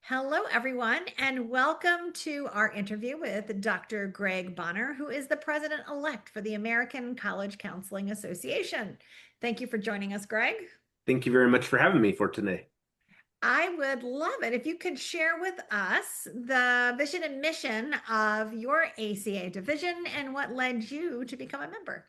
Hello, everyone, and welcome to our interview with Dr. Greg Bohner, who is the president-elect for the American College Counseling Association. Thank you for joining us, Greg. Thank you very much for having me for today. I would love it if you could share with us the vision and mission of your ACA division and what led you to become a member.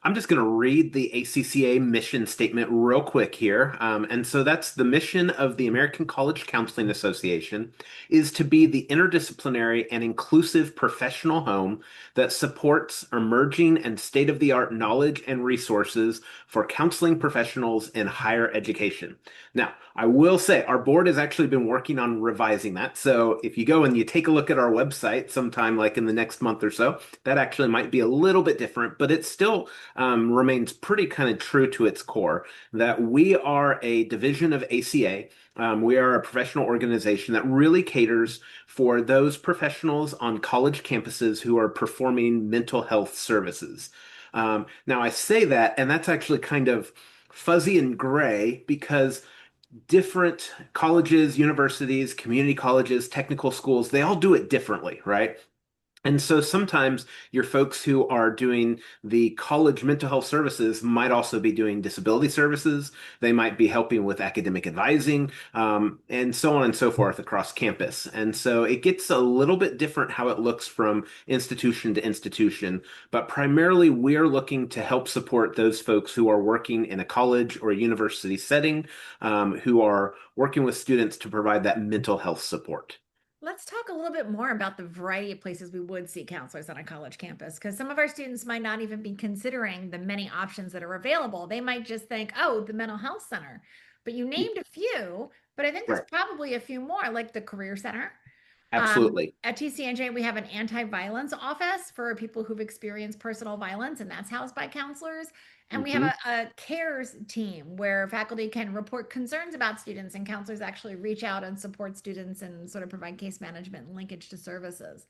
I'm just going to read the ACCA mission statement real quick here. And so that's the mission of the American College Counseling Association is to be the interdisciplinary and inclusive professional home that supports emerging and state-of-the-art knowledge and resources for counseling professionals in higher education. Now, I will say our board has actually been working on revising that. So if you go and you take a look at our website sometime like in the next month or so, that actually might be a little bit different, but it still remains pretty kind of true to its core that we are a division of ACA. We are a professional organization that really caters for those professionals on college campuses who are performing mental health services. Now, I say that, and that's actually kind of fuzzy and gray because different colleges, universities, community colleges, technical schools, they all do it differently, right? And so sometimes your folks who are doing the college mental health services might also be doing disability services. They might be helping with academic advising, and so on and so forth across campus. And so it gets a little bit different how it looks from institution to institution. But primarily, we're looking to help support those folks who are working in a college or a university setting, who are working with students to provide that mental health support. Let's talk a little bit more about the variety of places we would see counselors on a college campus, because some of our students might not even be considering the many options that are available. They might just think, oh, the mental health center. But you named a few, but I think there's Right. probably a few more, like the Career Center. Absolutely. At TCNJ, we have an anti-violence office for people who've experienced personal violence, and that's housed by counselors. And we have Mhm. a cares team where faculty can report concerns about students, and counselors actually reach out and support students and sort of provide case management and linkage to services.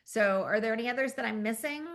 So, are there any others that I'm missing?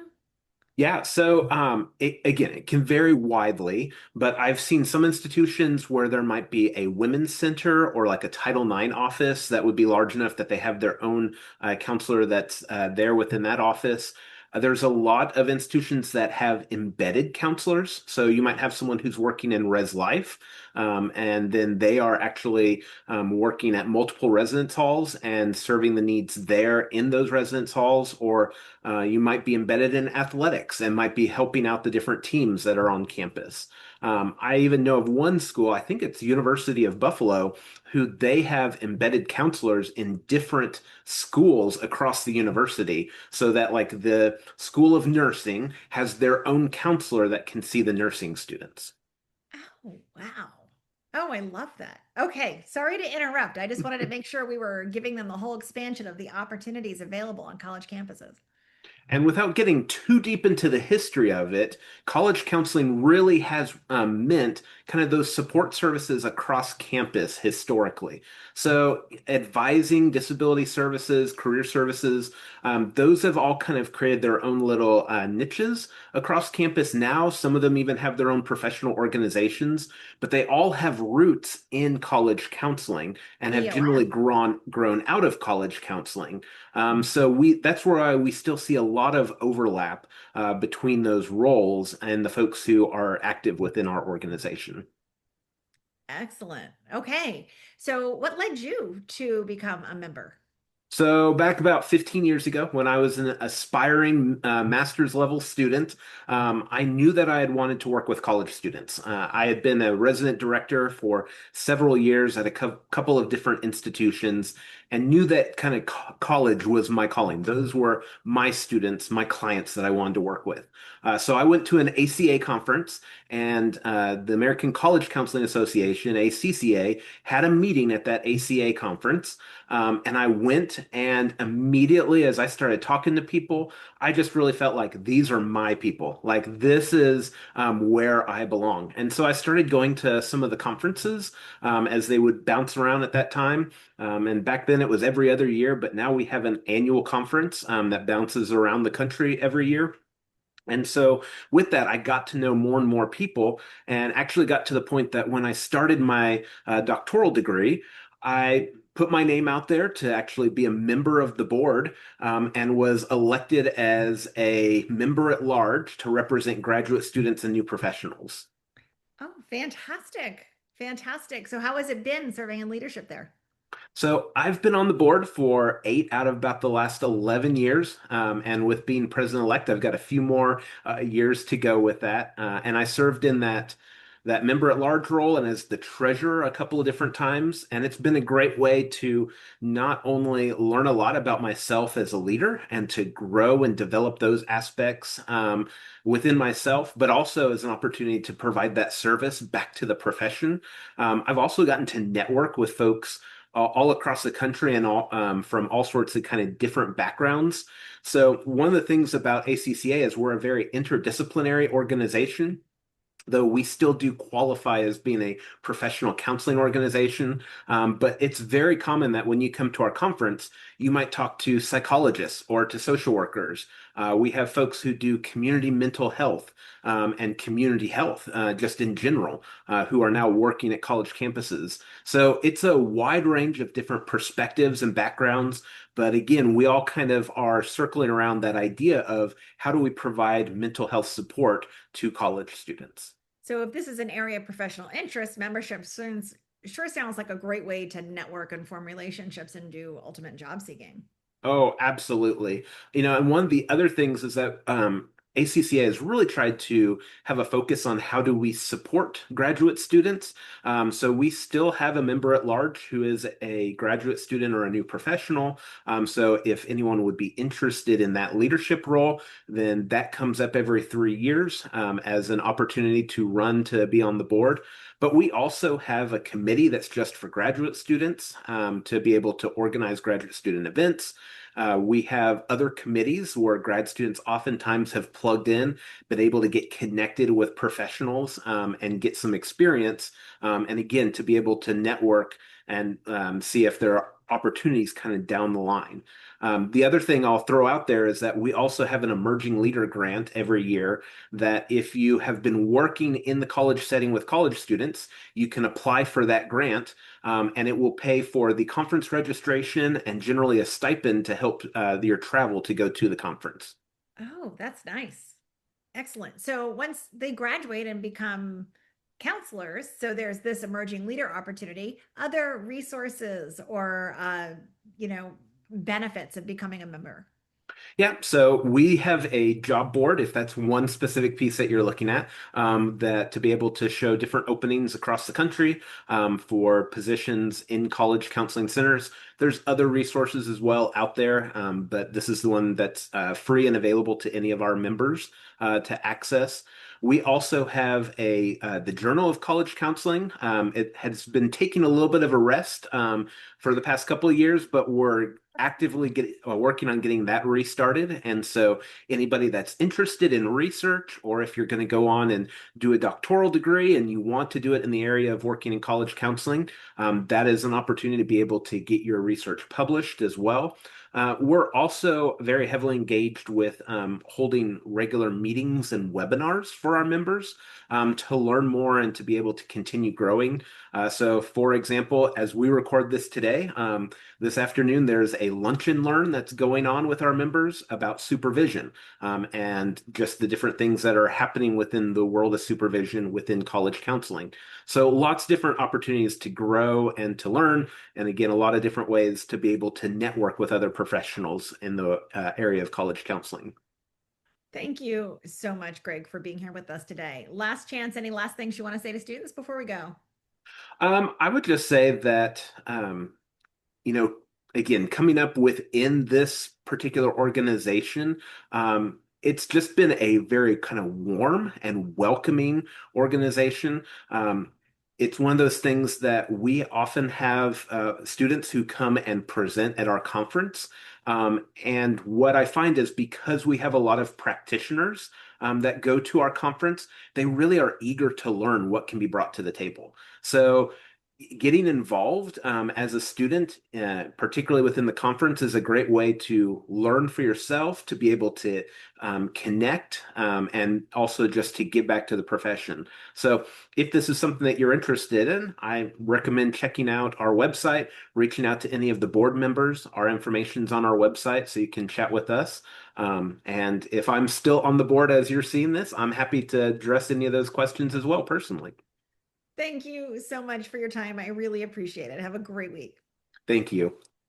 Again, it can vary widely, but I've seen some institutions where there might be a women's center or like a Title IX office that would be large enough that they have their own counselor that's there within that office. There's a lot of institutions that have embedded counselors. So you might have someone who's working in Res Life, and then they are actually working at multiple residence halls and serving the needs there in those residence halls, or you might be embedded in athletics and might be helping out the different teams that are on campus. I even know of one school, I think it's University of Buffalo, who they have embedded counselors in different schools across the university so that like the School of Nursing has their own counselor that can see the nursing students. Oh, wow. Oh, I love that. Okay, sorry to interrupt. I just wanted to make sure we were giving them the whole expansion of the opportunities available on college campuses. And without getting too deep into the history of it, college counseling really has meant kind of those support services across campus historically. So, advising disability services, career services, those have all kind of created their own little niches across campus now. Some of them even have their own professional organizations, but they all have roots in college counseling and have generally COS. grown out of college counseling. So that's where we still see a lot of overlap between those roles and the folks who are active within our organization. Excellent. Okay. So, what led you to become a member? So back about 15 years ago, when I was an aspiring master's level student, I knew that I had wanted to work with college students. I had been a resident director for several years at a couple of different institutions and knew that kind of college was my calling. Those were my students, my clients that I wanted to work with. So I went to an ACA conference, and the American College Counseling Association, ACCA, had a meeting at that ACA conference. And I went, and immediately as I started talking to people, I just really felt like these are my people. Like this is where I belong. And so I started going to some of the conferences as they would bounce around at that time. And back then it was every other year, but now we have an annual conference that bounces around the country every year. And so with that, I got to know more and more people and actually got to the point that when I started my doctoral degree, I put my name out there to actually be a member of the board and was elected as a member at large to represent graduate students and new professionals. Oh, fantastic. Fantastic. So how has it been serving in leadership there? So I've been on the board for 8 out of about the last 11 years. And with being president-elect, I've got a few more years to go with that. And I served in that member at large role and as the treasurer a couple of different times. And it's been a great way to not only learn a lot about myself as a leader and to grow and develop those aspects within myself, but also as an opportunity to provide that service back to the profession. I've also gotten to network with folks all across the country and all from all sorts of kind of different backgrounds. So one of the things about ACCA is we're a very interdisciplinary organization, though we still do qualify as being a professional counseling organization. But it's very common that when you come to our conference, you might talk to psychologists or to social workers. We have folks who do community mental health and community health just in general, who are now working at college campuses. So it's a wide range of different perspectives and backgrounds. But again, we all kind of are circling around that idea of how do we provide mental health support to college students. So if this is an area of professional interest, membership sounds sure sounds like a great way to network and form relationships and do ultimate job seeking. Oh, absolutely. And one of the other things is that ACCA has really tried to have a focus on how do we support graduate students. So we still have a member at large who is a graduate student or a new professional. So if anyone would be interested in that leadership role, then that comes up every 3 years as an opportunity to run to be on the board. But we also have a committee that's just for graduate students to be able to organize graduate student events. We have other committees where grad students oftentimes have plugged in, been able to get connected with professionals and get some experience. And again, to be able to network and see if there are opportunities kind of down the line. The other thing I'll throw out there is that we also have an emerging leader grant every year that if you have been working in the college setting with college students, you can apply for that grant and it will pay for the conference registration and generally a stipend to help your travel to go to the conference. Oh, that's nice. Excellent. So once they graduate and become counselors, so there's this emerging leader opportunity, other resources or benefits of becoming a member. Yeah, so we have a job board, if that's one specific piece that you're looking at, that to be able to show different openings across the country for positions in college counseling centers. There's other resources as well out there, but this is the one that's free and available to any of our members to access. We also have a the Journal of College Counseling. It has been taking a little bit of a rest for the past couple of years, but we're actively working on getting that restarted. And so anybody that's interested in research, or if you're going to go on and do a doctoral degree and you want to do it in the area of working in college counseling, that is an opportunity to be able to get your research published as well. We're also very heavily engaged with holding regular meetings and webinars for our members to learn more and to be able to continue growing. So, for example, as we record this today, this afternoon, there's a lunch and learn that's going on with our members about supervision and just the different things that are happening within the world of supervision within college counseling. So, lots of different opportunities to grow and to learn. And again, a lot of different ways to be able to network with other professionals in the area of college counseling. Thank you so much, Greg, for being here with us today. Last chance, any last things you want to say to students before we go? I would just say that you know, again, coming up within this particular organization, it's just been a very kind of warm and welcoming organization. It's one of those things that we often have students who come and present at our conference. And what I find is because we have a lot of practitioners that go to our conference, they really are eager to learn what can be brought to the table. So getting involved as a student, particularly within the conference, is a great way to learn for yourself, to be able to connect, and also just to give back to the profession. So, if this is something that you're interested in, I recommend checking out our website, reaching out to any of the board members. Our information's on our website, so you can chat with us. And if I'm still on the board as you're seeing this, I'm happy to address any of those questions as well personally. Thank you so much for your time. I really appreciate it. Have a great week. Thank you.